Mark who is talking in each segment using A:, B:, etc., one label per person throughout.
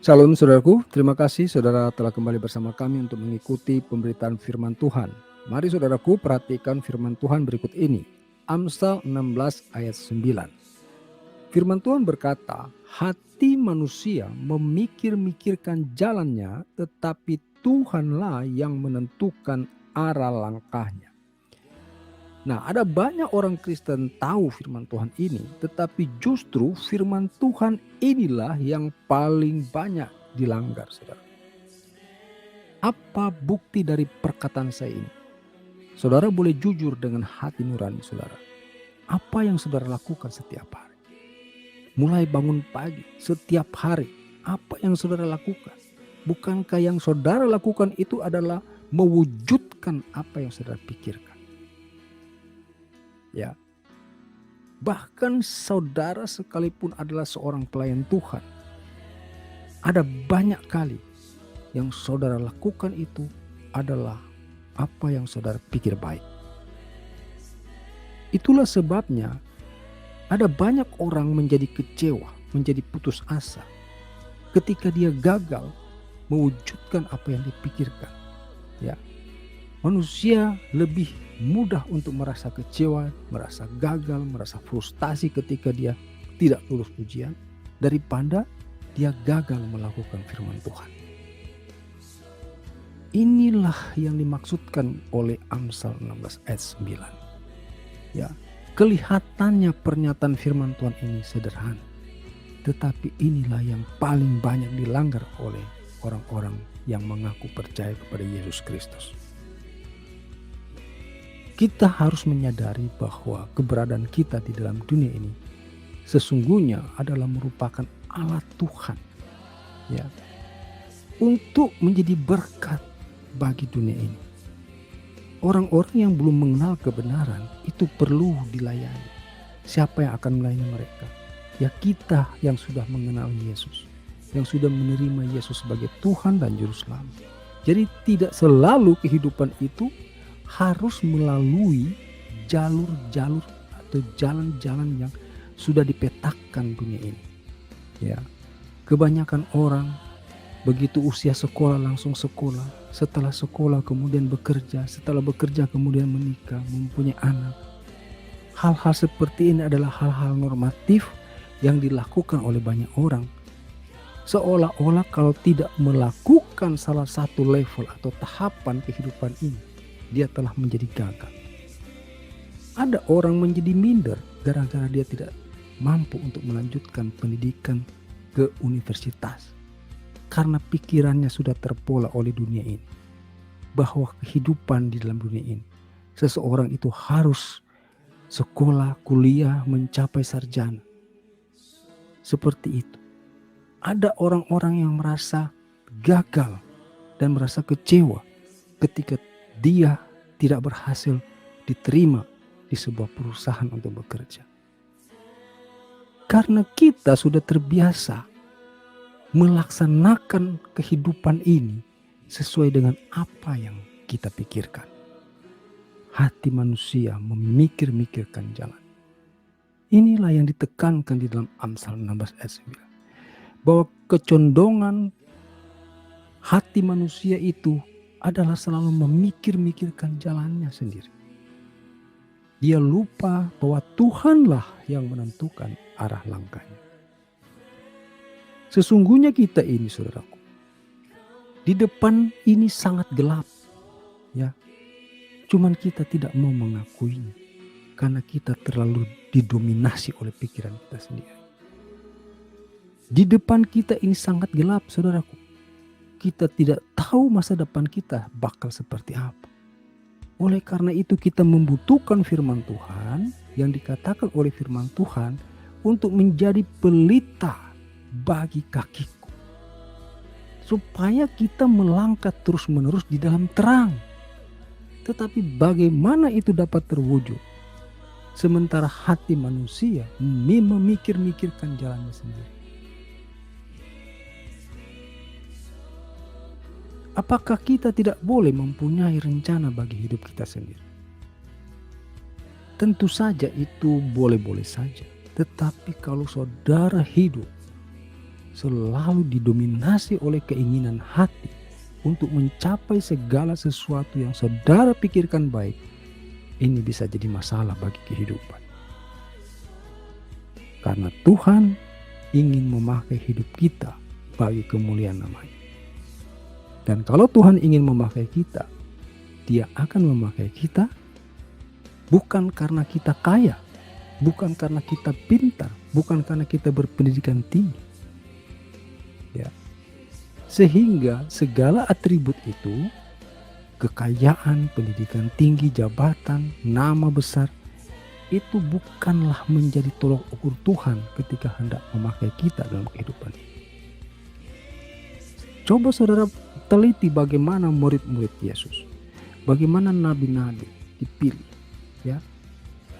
A: Shalom saudaraku, terima kasih saudara telah kembali bersama kami untuk mengikuti pemberitaan firman Tuhan. Mari saudaraku perhatikan firman Tuhan berikut ini. Amsal 16 ayat 9. Firman Tuhan berkata, hati manusia memikir-mikirkan jalannya, tetapi Tuhanlah yang menentukan arah langkahnya. Nah, ada banyak orang Kristen tahu firman Tuhan ini, tetapi justru firman Tuhan inilah yang paling banyak dilanggar, saudara. Apa bukti dari perkataan saya ini? Saudara boleh jujur dengan hati nurani saudara. Apa yang saudara lakukan setiap hari? Mulai bangun pagi, setiap hari, apa yang saudara lakukan? Bukankah yang saudara lakukan itu adalah mewujudkan apa yang saudara pikirkan? Ya. Bahkan saudara sekalipun adalah seorang pelayan Tuhan, ada banyak kali yang saudara lakukan itu adalah apa yang saudara pikir baik. Itulah sebabnya ada banyak orang menjadi kecewa, menjadi putus asa ketika dia gagal mewujudkan apa yang dipikirkan. Ya. Manusia lebih mudah untuk merasa kecewa, merasa gagal, merasa frustasi ketika dia tidak lulus ujian daripada dia gagal melakukan firman Tuhan. Inilah yang dimaksudkan oleh Amsal 16 ayat 9. Ya, kelihatannya pernyataan firman Tuhan ini sederhana, tetapi inilah yang paling banyak dilanggar oleh orang-orang yang mengaku percaya kepada Yesus Kristus. Kita harus menyadari bahwa keberadaan kita di dalam dunia ini sesungguhnya adalah merupakan alat Tuhan, ya, untuk menjadi berkat bagi dunia ini. Orang-orang yang belum mengenal kebenaran itu perlu dilayani. Siapa yang akan melayani mereka? Ya kita yang sudah mengenal Yesus, yang sudah menerima Yesus sebagai Tuhan dan Juru Selamat. Jadi tidak selalu kehidupan itu harus melalui jalur-jalur atau jalan-jalan yang sudah dipetakan dunia ini. Ya, kebanyakan orang begitu usia sekolah langsung sekolah, setelah sekolah kemudian bekerja, setelah bekerja kemudian menikah, mempunyai anak. Hal-hal seperti ini adalah hal-hal normatif yang dilakukan oleh banyak orang. Seolah-olah kalau tidak melakukan salah satu level atau tahapan kehidupan ini, dia telah menjadi gagal. Ada orang menjadi minder gara-gara dia tidak mampu untuk melanjutkan pendidikan ke universitas. Karena pikirannya sudah terpola oleh dunia ini. Bahwa kehidupan di dalam dunia ini, seseorang itu harus sekolah, kuliah, mencapai sarjana. Seperti itu. Ada orang-orang yang merasa gagal dan merasa kecewa ketika dia tidak berhasil diterima di sebuah perusahaan untuk bekerja. Karena kita sudah terbiasa melaksanakan kehidupan ini sesuai dengan apa yang kita pikirkan. Hati manusia memikir-mikirkan jalan. Inilah yang ditekankan di dalam Amsal 16 ayat 9. Bahwa kecondongan hati manusia itu adalah selalu memikir-mikirkan jalannya sendiri. Dia lupa bahwa Tuhanlah yang menentukan arah langkahnya. Sesungguhnya kita ini, saudaraku, di depan ini sangat gelap. Ya, cuman kita tidak mau mengakuinya karena kita terlalu didominasi oleh pikiran kita sendiri. Di depan kita ini sangat gelap, saudaraku. Kita tidak tahu masa depan kita bakal seperti apa. Oleh karena itu kita membutuhkan firman Tuhan yang dikatakan oleh firman Tuhan untuk menjadi pelita bagi kakiku. Supaya kita melangkah terus-menerus di dalam terang. Tetapi bagaimana itu dapat terwujud? Sementara hati manusia memikir-mikirkan jalannya sendiri. Apakah kita tidak boleh mempunyai rencana bagi hidup kita sendiri? Tentu saja itu boleh-boleh saja. Tetapi kalau saudara hidup selalu didominasi oleh keinginan hati untuk mencapai segala sesuatu yang saudara pikirkan baik, ini bisa jadi masalah bagi kehidupan. Karena Tuhan ingin memakai hidup kita bagi kemuliaan namanya. Dan kalau Tuhan ingin memakai kita, Dia akan memakai kita bukan karena kita kaya, bukan karena kita pintar, bukan karena kita berpendidikan tinggi. Ya. Sehingga segala atribut itu, kekayaan, pendidikan tinggi, jabatan, nama besar, itu bukanlah menjadi tolok ukur Tuhan ketika hendak memakai kita dalam kehidupan ini. Coba saudara teliti bagaimana murid-murid Yesus, bagaimana nabi-nabi dipilih. Ya,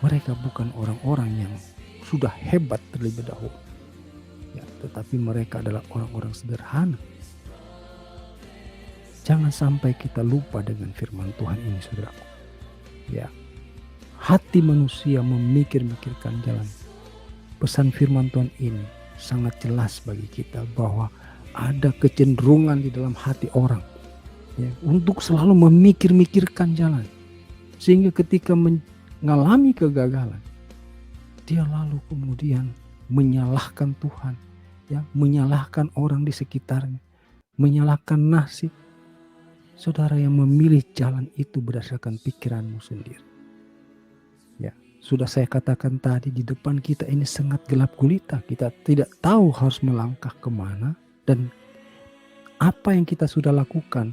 A: mereka bukan orang-orang yang sudah hebat terlebih dahulu, ya, tetapi mereka adalah orang-orang sederhana. Jangan sampai kita lupa dengan firman Tuhan ini, saudaraku. Ya, hati manusia memikir-mikirkan jalan. Pesan firman Tuhan ini sangat jelas bagi kita bahwa ada kecenderungan di dalam hati orang, ya, untuk selalu memikir-mikirkan jalan. Sehingga ketika mengalami kegagalan, dia lalu kemudian menyalahkan Tuhan, ya, menyalahkan orang di sekitarnya, menyalahkan nasib. Saudara yang memilih jalan itu berdasarkan pikiranmu sendiri. Ya, sudah saya katakan tadi, di depan kita ini sangat gelap gulita. Kita tidak tahu harus melangkah kemana, dan apa yang kita sudah lakukan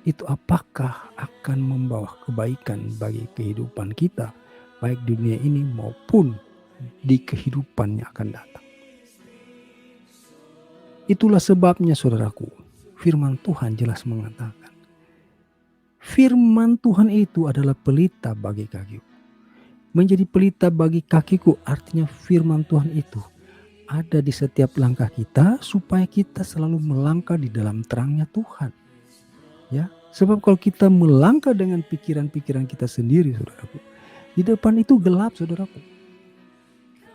A: itu apakah akan membawa kebaikan bagi kehidupan kita, baik dunia ini maupun di kehidupan yang akan datang. Itulah sebabnya saudaraku, firman Tuhan jelas mengatakan, firman Tuhan itu adalah pelita bagi kakiku. Menjadi pelita bagi kakiku artinya firman Tuhan itu ada di setiap langkah kita supaya kita selalu melangkah di dalam terangnya Tuhan. Ya, sebab kalau kita melangkah dengan pikiran-pikiran kita sendiri, saudaraku, di depan itu gelap, saudaraku.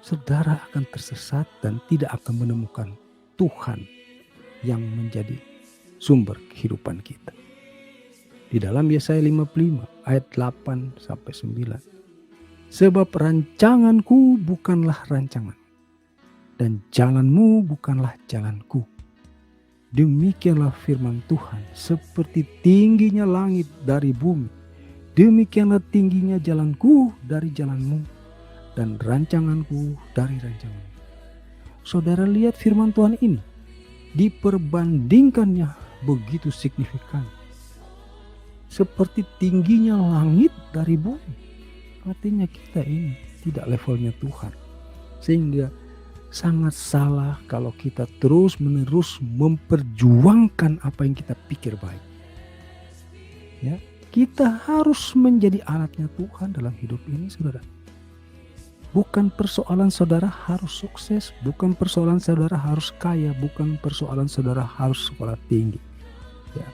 A: Saudara akan tersesat dan tidak akan menemukan Tuhan yang menjadi sumber kehidupan kita. Di dalam Yesaya 55 ayat 8 sampai 9. Sebab rancanganku bukanlah rancangan, dan jalanmu bukanlah jalanku. Demikianlah firman Tuhan, seperti tingginya langit dari bumi, demikianlah tingginya jalanku dari jalanmu, dan rancanganku dari rancanganmu. Saudara lihat firman Tuhan ini, diperbandingkannya begitu signifikan. Seperti tingginya langit dari bumi. Artinya kita ini tidak levelnya Tuhan. Sehingga sangat salah kalau kita terus-menerus memperjuangkan apa yang kita pikir baik. Ya, kita harus menjadi alatnya Tuhan dalam hidup ini, saudara. Bukan persoalan saudara harus sukses, bukan persoalan saudara harus kaya, bukan persoalan saudara harus sekolah tinggi. Ya.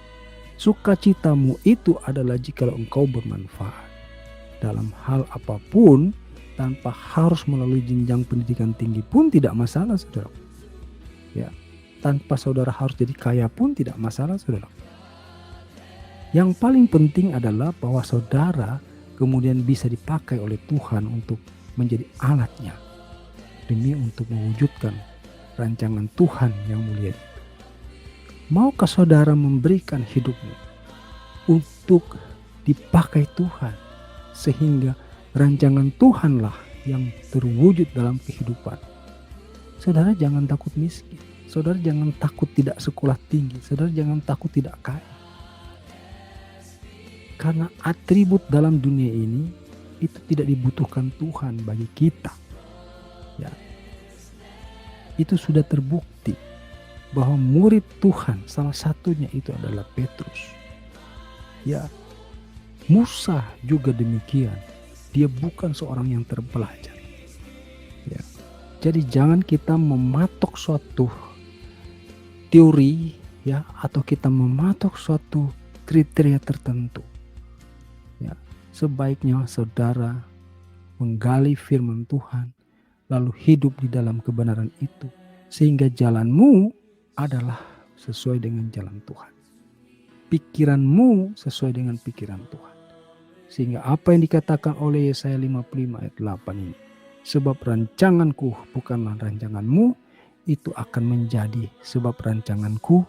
A: Sukacitamu itu adalah jikalau engkau bermanfaat dalam hal apapun, tanpa harus melalui jenjang pendidikan tinggi pun tidak masalah, saudara. Ya, tanpa saudara harus jadi kaya pun tidak masalah, saudara. Yang paling penting adalah bahwa saudara kemudian bisa dipakai oleh Tuhan untuk menjadi alatnya demi untuk mewujudkan rancangan Tuhan yang mulia. Maukah saudara memberikan hidupmu untuk dipakai Tuhan sehingga rancangan Tuhanlah yang terwujud dalam kehidupan? Saudara jangan takut miskin. Saudara jangan takut tidak sekolah tinggi. Saudara jangan takut tidak kaya. Karena atribut dalam dunia ini itu tidak dibutuhkan Tuhan bagi kita. Ya. Itu sudah terbukti bahwa murid Tuhan salah satunya itu adalah Petrus. Ya. Musa juga demikian. Dia bukan seorang yang terpelajar. Ya. Jadi jangan kita mematok suatu teori, ya, atau kita mematok suatu kriteria tertentu. Ya. Sebaiknya saudara menggali firman Tuhan, lalu hidup di dalam kebenaran itu, sehingga jalanmu adalah sesuai dengan jalan Tuhan. Pikiranmu sesuai dengan pikiran Tuhan. Sehingga apa yang dikatakan oleh Yesaya 55 ayat 8 ini. Sebab rancanganku bukanlah rancanganmu, itu akan menjadi sebab rancanganku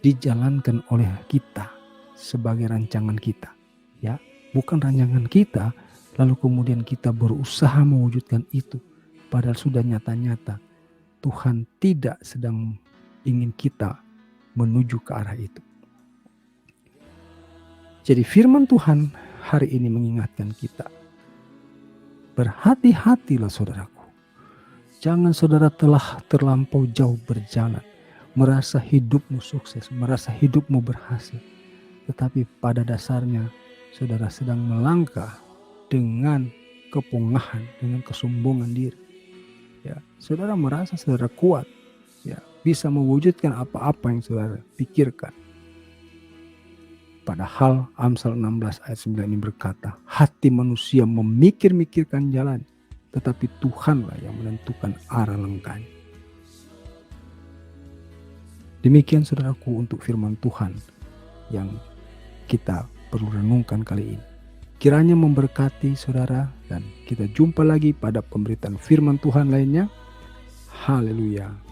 A: dijalankan oleh kita sebagai rancangan kita. Ya, bukan rancangan kita, lalu kemudian kita berusaha mewujudkan itu. Padahal sudah nyata-nyata Tuhan tidak sedang ingin kita menuju ke arah itu. Jadi firman Tuhan hari ini mengingatkan kita. Berhati-hatilah saudaraku. Jangan saudara telah terlampau jauh berjalan, merasa hidupmu sukses, merasa hidupmu berhasil. Tetapi pada dasarnya saudara sedang melangkah dengan kepungahan, dengan kesombongan diri. Ya, saudara merasa saudara kuat, ya, bisa mewujudkan apa-apa yang saudara pikirkan. Padahal Amsal 16 ayat 9 ini berkata, hati manusia memikir-mikirkan jalan, tetapi Tuhanlah yang menentukan arah langkahnya. Demikian saudaraku untuk firman Tuhan yang kita perlu renungkan kali ini. Kiranya memberkati saudara dan kita jumpa lagi pada pemberitaan firman Tuhan lainnya. Haleluya.